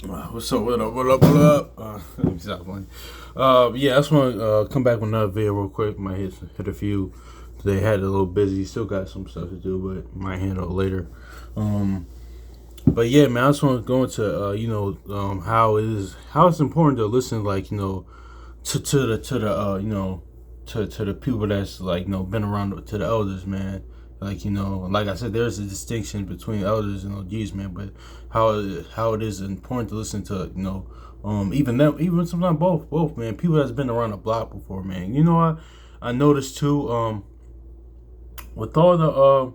What's up? What up? What up? What up? Let me stop playing. Yeah, I just want to come back with another video real quick. Might hit a few today. Had a little busy. Still got some stuff to do, but might handle it later. Um, but yeah, man, I just want to go into how it's important to listen, like to the people that's like been around to the elders, man. Like like I said, there's a distinction between elders and OGs, man. But how it is important to listen to even them, even sometimes both, man. People that's been around the block before, man. I noticed too with all the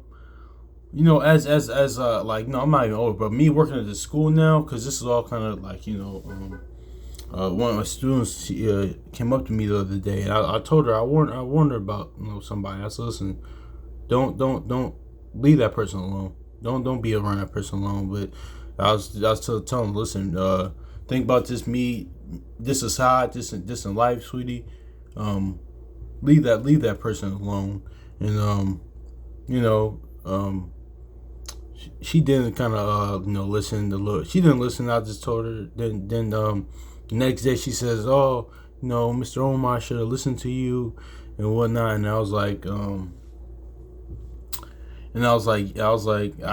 as like no, I'm not even old, but me working at the school now, because this is all kind of like one of my students came up to me the other day, and I told her I warned her about somebody. I said, listen, don't leave that person alone. Don't be around that person alone. But I was telling them, listen, think about this aside, this in life, sweetie. Um, leave that person alone, and you know she didn't kind of listen. She didn't listen. I just told her. Then the next day she says, "Oh, Mr. Omar should have listened to you and whatnot." And I was like, I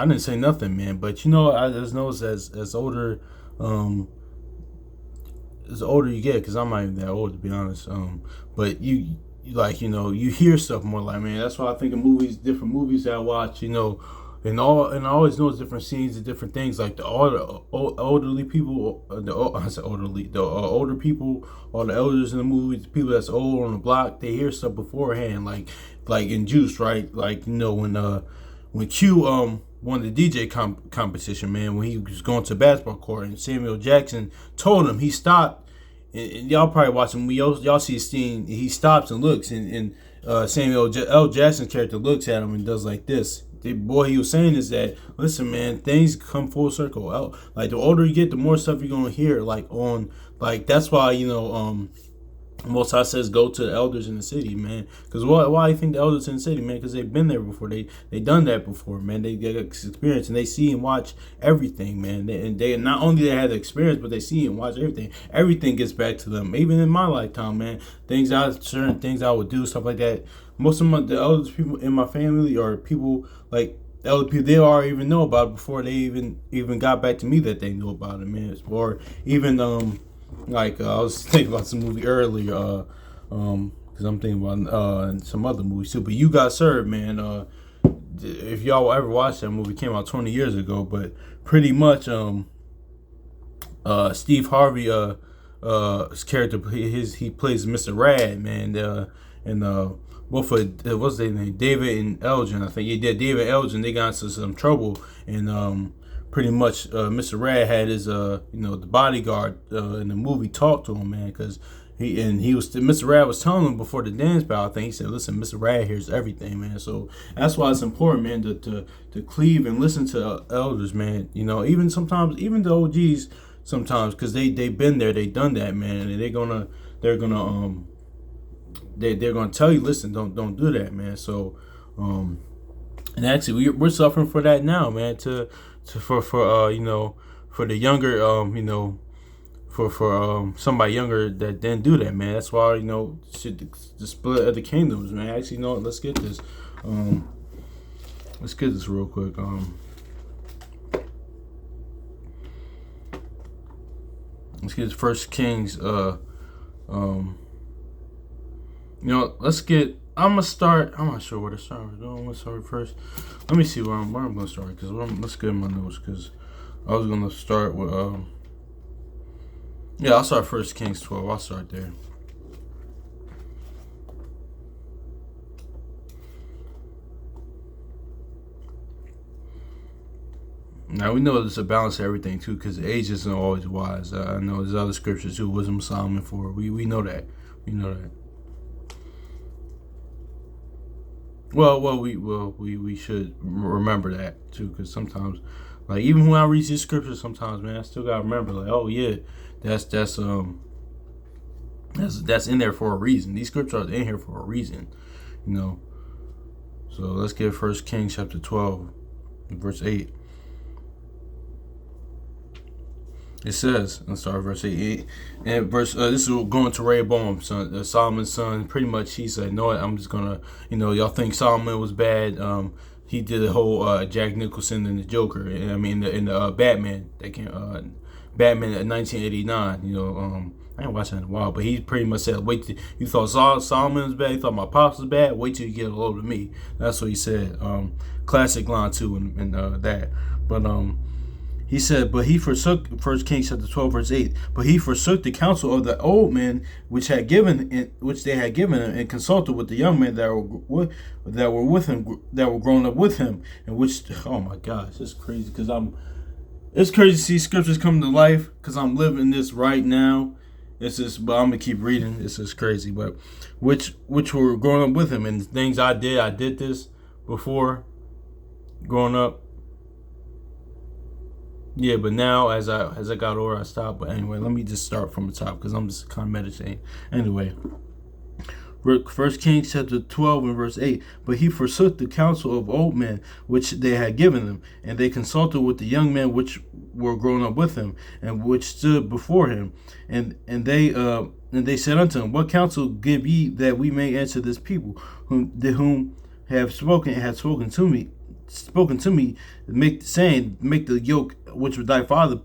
didn't say nothing, man. But I just noticed um, as older you get, because I'm not even that old to be honest. But you hear stuff more, like, man. That's why I think of movies, different movies that I watch, and I always notice different scenes and different things, like the elderly people, I said elderly, the older people or the elders in the movies, the people that's old on the block, they hear stuff beforehand, like in Juice, right? Like when Q won the DJ competition, man, when he was going to basketball court, and Samuel Jackson told him, he stopped, and y'all probably watching, y'all see a scene, he stops and looks, and Samuel L. Jackson's character looks at him and does like this. The boy, he was saying is that, listen, man, things come full circle. Like, the older you get, the more stuff you're gonna hear. Like, that's why most I says go to the elders in the city, man. Because why you think the elders in the city, man? Because they've been there before. They done that before, man. They got experience, and they see and watch everything, man. They not only they have the experience, but they see and watch everything. Everything gets back to them. Even in my lifetime, man, certain things I would do, stuff like that. Most of the elders people in my family, or people like the elder people, they already even know about it before they even got back to me, that they knew about it, man. Or even I was thinking about some movie earlier, because I'm thinking about some other movies too. But You Got Served, man. If y'all ever watched that movie, it came out 20 years ago. But pretty much, Steve Harvey, his character, he plays Mr. Rad, man. And both of what's their name, David and Elgin, I think. Yeah, David Elgin. They got into some trouble, and pretty much Mr. Rad had his the bodyguard in the movie talk to him, man, because Mr. Rad was telling him before the dance battle. I think he said, listen, Mr. Rad hears everything, man. So that's why it's important, man, to cleave and listen to elders, man. Even sometimes, even the OGs sometimes, because they've been there, they done that, man, and they're gonna tell you, listen, don't do that, man. So and actually we're suffering for that now, man. For the younger, for somebody younger that didn't do that, man. That's why the split of the kingdoms, man. Actually, let's get this. Let's get this real quick. Let's get First Kings. Let's get. I'm gonna start. I'm not sure where to start. I'm gonna start first. Let me see where I'm gonna start, because let's get my notes, because I was gonna start with yeah, I'll start First Kings 12. I'll start there. Now we know there's a balance to everything too, because the age isn't always wise. I know there's other scriptures too, wisdom of Solomon for. We know that. We know that. We should remember that too, because sometimes, like, even when I read these scriptures, sometimes, man, I still gotta remember, like, oh yeah, that's in there for a reason. These scriptures are in here for a reason, you know. So let's get First Kings chapter 12, verse 8. It says, I'm sorry, verse 8. And verse, this is going to Rehoboam, son, Solomon's son. Pretty much, he said, no, I'm just gonna, y'all think Solomon was bad. He did the whole Jack Nicholson and the Joker. And, I mean, in the Batman that came, Batman in 1989. I ain't watching it in a while, but he pretty much said, wait till you thought Solomon was bad, you thought my pops was bad, wait till you get a load of me. That's what he said. Classic line too, and that. But he said, but he forsook, 1 Kings chapter 12, verse 8, but he forsook the counsel of the old men which they had given him, and consulted with the young men that were with him, that were grown up with him, and which, oh my gosh, it's crazy, because it's crazy to see scriptures come to life, because I'm living this right now. It's just, but I'm gonna keep reading. It's just crazy, but which were growing up with him, and things I did this before growing up. Yeah, but now as I got older, I stopped. But anyway, let me just start from the top because I'm just kind of meditating. Anyway, 1 Kings chapter 12 and verse 8. But he forsook the counsel of old men which they had given them, and they consulted with the young men which were grown up with him, and which stood before him, and they said unto him, what counsel give ye that we may answer this people, whom have spoken to me, make the yoke which thy father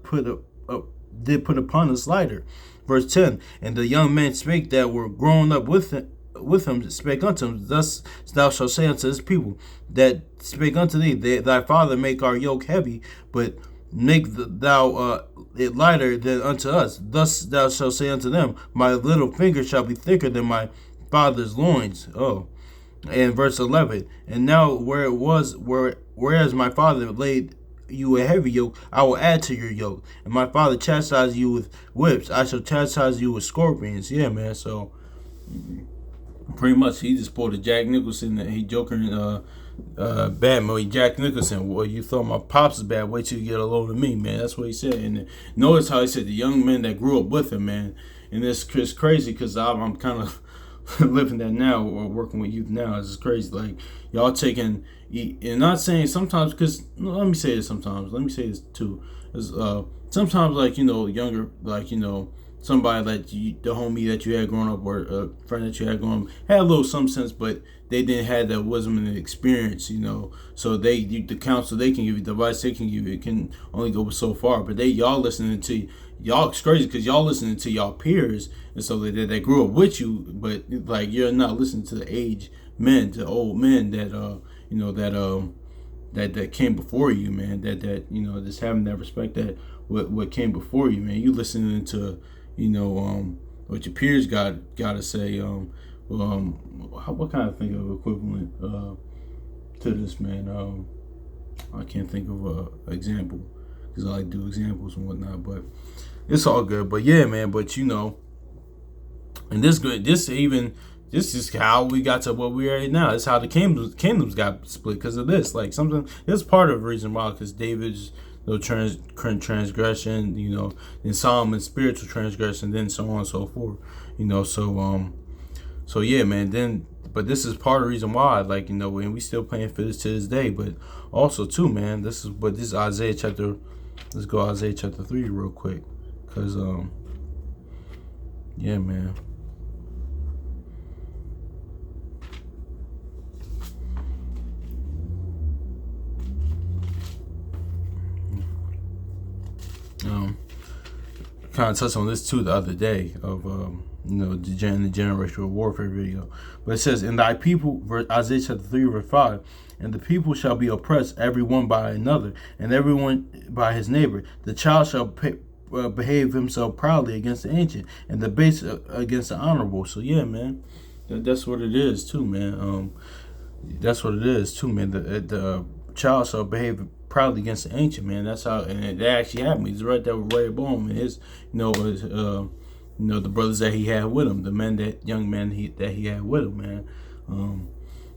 did put upon us lighter. Verse 10. And the young men spake that were grown up with him spake unto him, thus thou shalt say unto this people that spake unto thee, thy father make our yoke heavy, but make thou it lighter than unto us. Thus thou shalt say unto them, my little finger shall be thicker than my father's loins. Oh. And verse 11, and now whereas my father laid you a heavy yoke, I will add to your yoke. And my father chastised you with whips, I shall chastise you with scorpions. Yeah, man. So pretty much he just pulled a Jack Nicholson. He joking Batman. Jack Nicholson. Well, you thought my pops was bad. Wait till you get a load of me, man. That's what he said. And notice how he said the young men that grew up with him, man. And it's crazy because I'm kind of living that now, or working with youth now. It's crazy. Like, y'all taking, and not saying sometimes, because let me say this too, is sometimes, like, younger, like, somebody like the homie that you had growing up, or a friend that you had growing up, had a little some sense, but they didn't have that wisdom and the experience, so the counsel they can give you, the advice they can give you, it can only go so far. But y'all listening to y'all, it's crazy because y'all listening to y'all peers, and so they grew up with you, but like you're not listening to the to old men that came before you, man. That just having that respect that what came before you, man. You listening to what your peers got to say. What kind of thing of equivalent to this, man? I can't think of an example because I like to do examples and whatnot, but it's all good. But yeah, man. But and this is how we got to what we are right now. It's how the kingdoms got split because of this. Like something, it's part of the reason why, because David's transgression, and Solomon's spiritual transgression, then so on and so forth, so yeah, man. But this is part of the reason why, like, and we still paying for this to this day. But also too, man, this is Isaiah chapter. Let's go Isaiah chapter 3 real quick, cause yeah, man. Kind of touched on this too the other day of the generational warfare video, but it says, "In thy people," Isaiah chapter 3 verse 5, "and the people shall be oppressed, every one by another, and everyone by his neighbor. The child shall behave himself proudly against the ancient, and the base against the honorable." So yeah, man, that's what it is too, man. That's what it is too, man. The child shall behave proudly against the ancient, man. That's how, and that actually happened. He's right there with Rehoboam and his, the brothers that he had with him, young men that he had with him, man.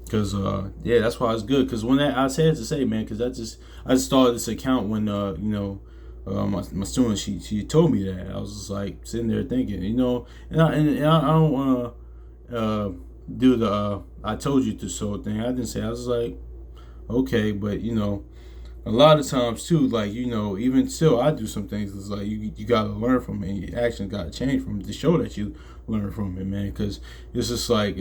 Because yeah, that's why it's good. Because when I said to say, man, because I just started this account when my student, she told me that. I was just like sitting there thinking, and I don't want to do the I told you to so thing. I didn't say. I was like, okay, but a lot of times too, like, even still, I do some things. It's like you gotta learn from it. Your actions gotta change from it to show that you learn from it, man. Because it's just like,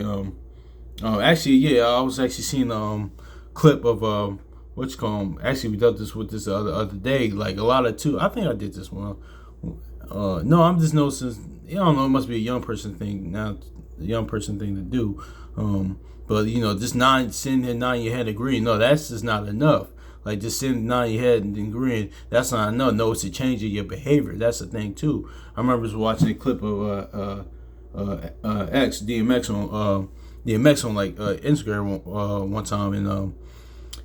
actually, yeah, I was actually seeing clip of what you call 'em. Actually, we did this with this other day. Like a lot of too. I think I did this one. No, I'm just noticing. I don't know. It must be a young person thing now. A young person thing to do. But just sitting there nodding your head agreeing. No, that's just not enough. Like just sitting nodding your head and agreeing, that's not enough. No, it's a change in your behavior. That's the thing too. I remember just watching a clip of DMX on like Instagram one time, and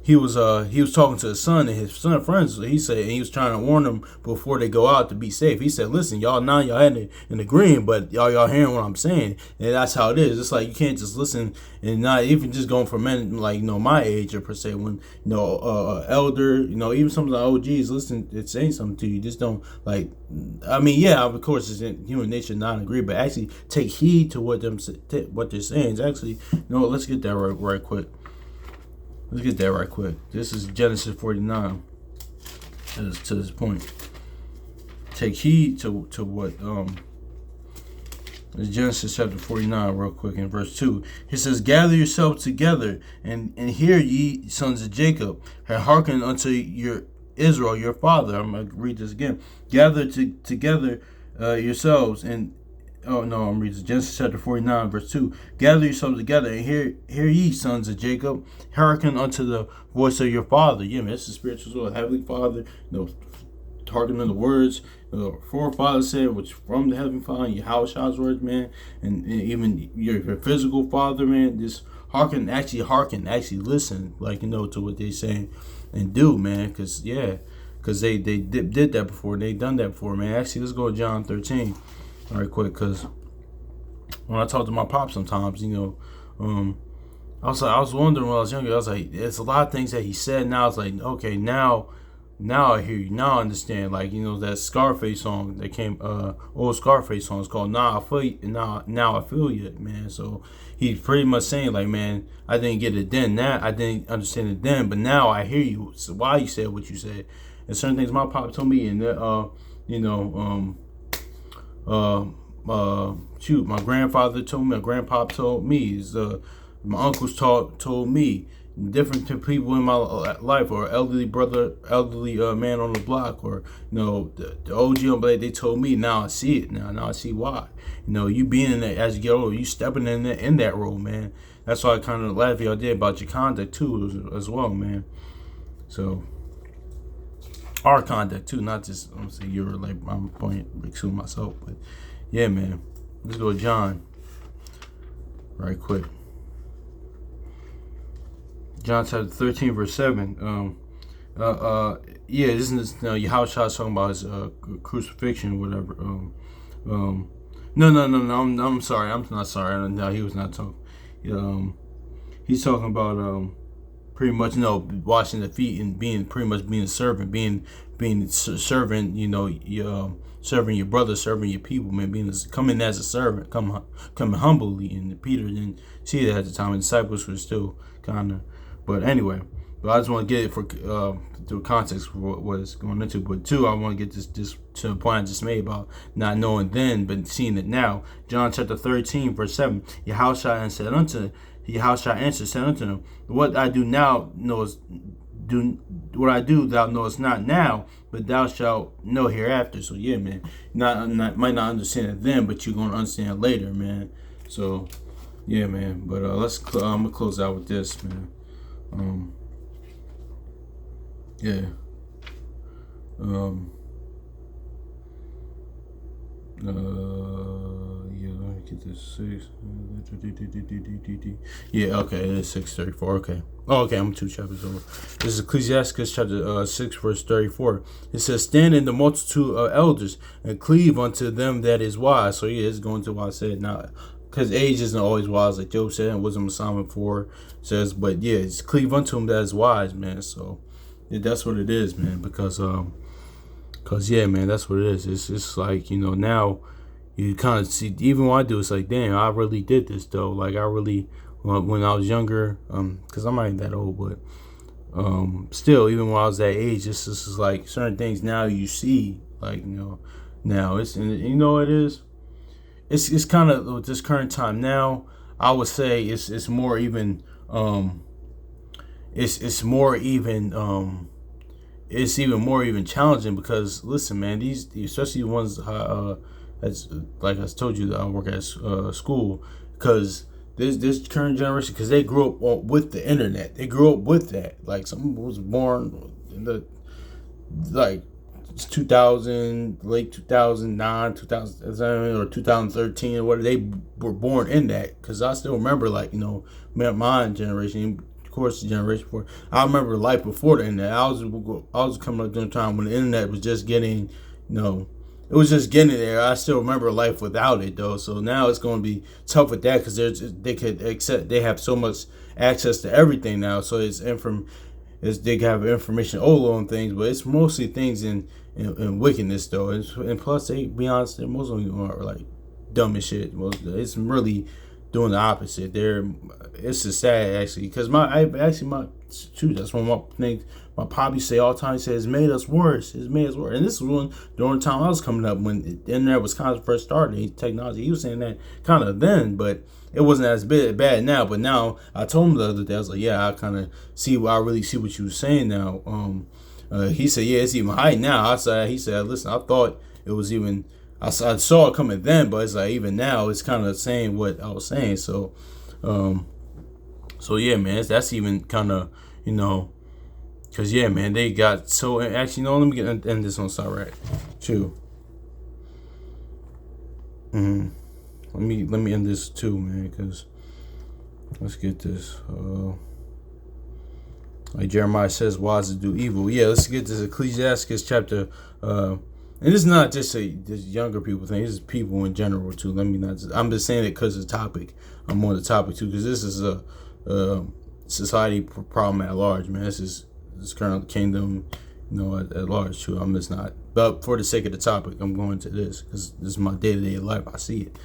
he was talking to his son and his son friends. He said, and he was trying to warn them before they go out to be safe. He said, "Listen, y'all now y'all in the green, but y'all hearing what I'm saying, and that's how it is. It's like you can't just listen and not even just going for men like my age or per se. When elder, even some of the OGs listen, it's saying something to you. Just don't like. I mean, yeah, of course, it's in human nature not to agree, but actually take heed to what they're saying. It's actually, let's get that right quick. Let's get that right quick. This is Genesis 49. To this point, take heed to what it's Genesis chapter 49, real quick, in verse 2. It says, "Gather yourselves together, and hear ye, sons of Jacob, and hearken unto your Israel, your father." I'm going to read this again. "Gather together yourselves, and..." Oh no, I'm reading Genesis chapter 49, verse 2. "Gather yourselves together, and hear ye, sons of Jacob, hearken unto the voice of your father." Yeah, man, it's the spiritual soul, Heavenly Father. Hearken to the words the forefathers said, which from the Heavenly Father, your Yahweh's words, man, and even your physical father, man. Just hearken, actually listen, like to what they saying and do, man. Because they did that before, they done that before, man. Actually, let's go to John 13. All right, quick, because when I talk to my pop sometimes, I was wondering when I was younger. I was like, it's a lot of things that he said. Now it's like, okay, now I hear you. Now I understand. Like that Scarface song that came, old Scarface song. It's called "Now I Feel You." Now I feel you, man. So he's pretty much saying like, man, I didn't get it then. Now I didn't understand it then, but now I hear you. So why you said what you said, and certain things my pop told me, and shoot, my grandfather told me, my grandpa told me, my uncles told me, different people in my life, or elderly man on the block, or the OG on blade, they told me. Now I see it. Now I see why. You being in that as you get older, you stepping in that role, man. That's why I kind of laugh y'all did about your conduct too, as well, man. So our conduct too, not just I'm saying you're like I'm pointing to myself, but yeah, man. Let's go to John right quick. John chapter 13, verse 7. Yeah, this is Yahushua talking about his crucifixion or whatever. No. I'm sorry. I'm not sorry. No, he was not talking. He's talking about pretty much washing the feet and being a servant, being servant. Serving your brother, serving your people, man. Coming as a servant, coming humbly. And Peter didn't see that at the time. And disciples were still kind of. But anyway, I just want to get it for through context for what it's going into. But two, I want to get this to the point I just made about not knowing then, but seeing it now. John chapter 13, verse 7. Yahushua answered said unto them, "What I do now what I do thou knowest not now, but thou shalt know hereafter." So yeah, man, might not understand it then, but you're gonna understand it later, man. So yeah, man. But I'm gonna close out with this, man. Yeah. Yeah, let me get this 6. Yeah, okay, it is 6:34. Okay. Oh, okay, I'm 2 chapters over. This is Ecclesiastes chapter 6, verse 34. It says, "Stand in the multitude of elders and cleave unto them that is wise." So yeah, it's going to what I said now. Because age isn't always wise, like Job said, and Wisdom of Solomon 4 says, but yeah, it's cleave unto him that is wise, man. So yeah, that's what it is, man. Because yeah, man, that's what it is. It's just like, now you kind of see, even when I do, it's like, damn, I really did this though. Like I really, when I was younger, because I'm not even that old, but Still, even when I was that age, this is like certain things now you see, like, now it's, and you know it is. It's kind of with this current time now. I would say it's more even. It's more even. It's even more even challenging because listen, man, these especially the ones that's like I told you that I work at school, because this current generation, because they grew up with the internet, they grew up with that. Like someone was born in the like 2000, late 2009, 2007, or 2013, or whatever. They were born in that, because I still remember, like, my generation, of course, the generation before. I remember life before the internet. I was coming up during a time when the internet was just getting, it was just getting there. I still remember life without it, though. So now it's going to be tough with that, because they have so much access to everything now. So they have information all on things, but it's mostly things in wickedness, though. And plus, they be honest, most of them are like dumb as shit. It's really doing the opposite. It's just sad, actually, because that's one of my things. My poppy say all the time. He says, "It's made us worse. It's made us worse." And this was one during the time I was coming up, when the internet was kind of first starting, technology. He was saying that kind of then, but it wasn't as bad now. But now, I told him the other day, I was like, "Yeah, I really see what you were saying now." He said, "Yeah, it's even high now." He said, "Listen, I thought it was even. I saw it coming then, but it's like even now, it's kind of saying what I was saying." So yeah, man, that's even kind of, because yeah, man, they got so actually. No, let me end this on Sirach too. Let me end this too, man, because let's get this. Like Jeremiah says, wise to do evil. Yeah, let's get this Ecclesiastes chapter. And it's not just this younger people thing. This is people in general too. I'm just saying it because of the topic. I'm on the topic too, because this is a society problem at large, man. This current kingdom, at large too. I'm just not. But for the sake of the topic, I'm going to this because this is my day-to-day life. I see it.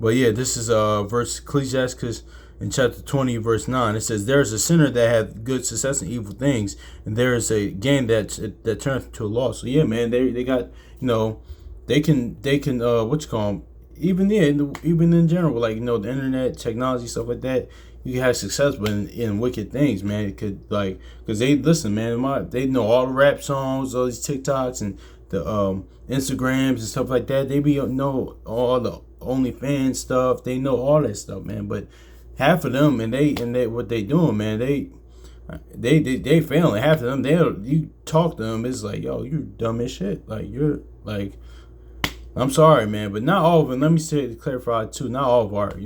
But yeah, this is verse Ecclesiastes in chapter 20, verse 9. It says, "There is a sinner that hath good success in evil things, and there is a gain that turneth to a loss." So yeah, man, they got, they can what you call them, even in general, like, the internet, technology, stuff like that. You can have success, but in wicked things, man. It could, like, because they listen, man. They know all the rap songs, all these TikToks, and the Instagrams and stuff like that. They know all the OnlyFans stuff. They know all that stuff, man. But half of them, and they what they doing, man. They failing. Half of them, you talk to them, it's like, yo, you're dumb as shit. Like, you're like, I'm sorry, man, but not all of them. Let me clarify too. Not all of our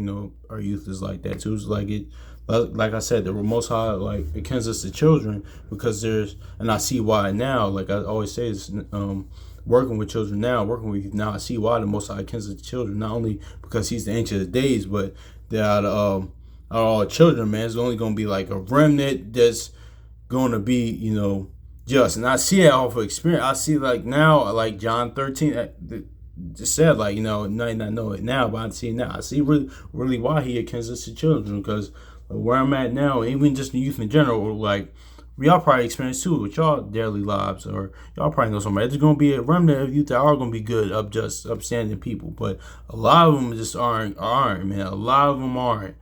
youth is like that too. It's like I said, the Most High, like, akins us to children, because and I see why now. Like I always say, is working with children now, working with youth now. I see why the Most High akins us to children, not only because He's the Ancient of Days, but that all children, man, is only going to be like a remnant that's going to be, just. And I see that off of experience. I see, like, now, like John 13. Just said, like, you might not know it now, but I see it now. I see really why He akins us to children, because where I'm at now, even just the youth in general, like, y'all probably experience too with y'all daily lives, or y'all probably know somebody. There's gonna be a remnant of youth that are gonna be good, upstanding people, but a lot of them just aren't, man. A lot of them aren't.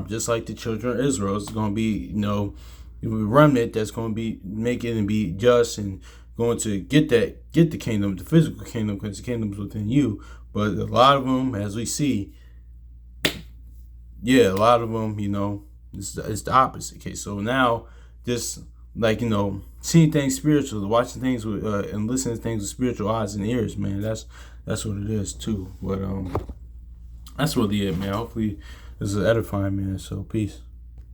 Just like the children of Israel, it's gonna be, a remnant that's gonna be make it and be just and going to get the kingdom, the physical kingdom, because the kingdom's within you. But a lot of them, as we see, yeah, a lot of them, it's the opposite case. So now, just like, seeing things spiritual, watching things with and listening to things with spiritual eyes and ears, man. That's what it is too. But that's really it, man. Hopefully, this is edifying, man. So peace.